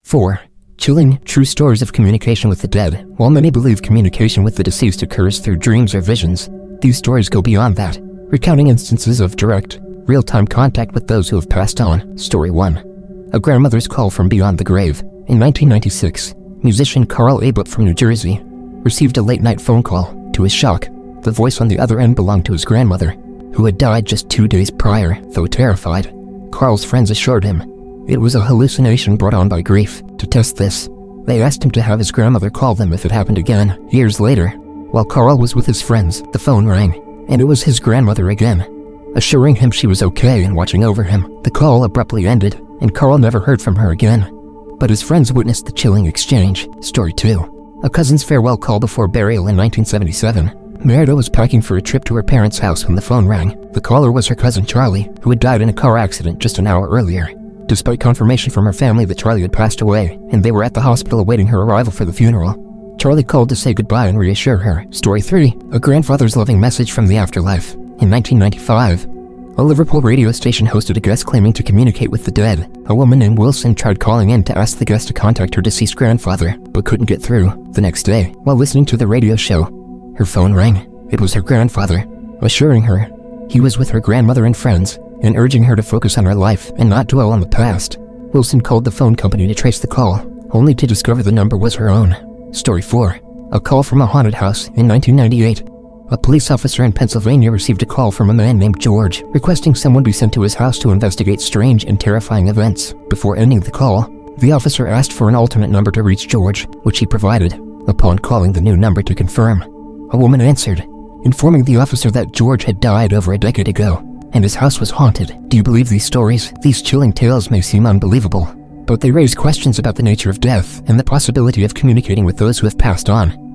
4. Chilling, true stories of communication with the dead. While many believe communication with the deceased occurs through dreams or visions, these stories go beyond that, recounting instances of direct, real-time contact with those who have passed on. Story 1. A grandmother's call from beyond the grave. In 1996, musician Carl Ablett from New Jersey received a late-night phone call. To his shock, the voice on the other end belonged to his grandmother, who had died just 2 days prior. Though terrified, Carl's friends assured him it was a hallucination brought on by grief. To test this, they asked him to have his grandmother call them if it happened again. Years later, while Carl was with his friends, the phone rang, and it was his grandmother again, assuring him she was okay and watching over him. The call abruptly ended, and Carl never heard from her again, but his friends witnessed the chilling exchange. Story 2. A cousin's farewell call before burial in 1977. Merida was packing for a trip to her parents' house when the phone rang. The caller was her cousin Charlie, who had died in a car accident just an hour earlier. Despite confirmation from her family that Charlie had passed away, and they were at the hospital awaiting her arrival for the funeral, Charlie called to say goodbye and reassure her. Story 3. A grandfather's loving message from the afterlife. In 1995, a Liverpool radio station hosted a guest claiming to communicate with the dead. A woman named Wilson tried calling in to ask the guest to contact her deceased grandfather, but couldn't get through. The next day, while listening to the radio show, her phone rang. It was her grandfather, assuring her he was with her grandmother and friends, and urging her to focus on her life and not dwell on the past. Wilson called the phone company to trace the call, only to discover the number was her own. Story 4. A call from a haunted house. In 1998, a police officer in Pennsylvania received a call from a man named George, requesting someone be sent to his house to investigate strange and terrifying events. Before ending the call, the officer asked for an alternate number to reach George, which he provided. Upon calling the new number to confirm, a woman answered, informing the officer that George had died over a decade ago, and his house was haunted. Do you believe these stories? These chilling tales may seem unbelievable, but they raise questions about the nature of death and the possibility of communicating with those who have passed on.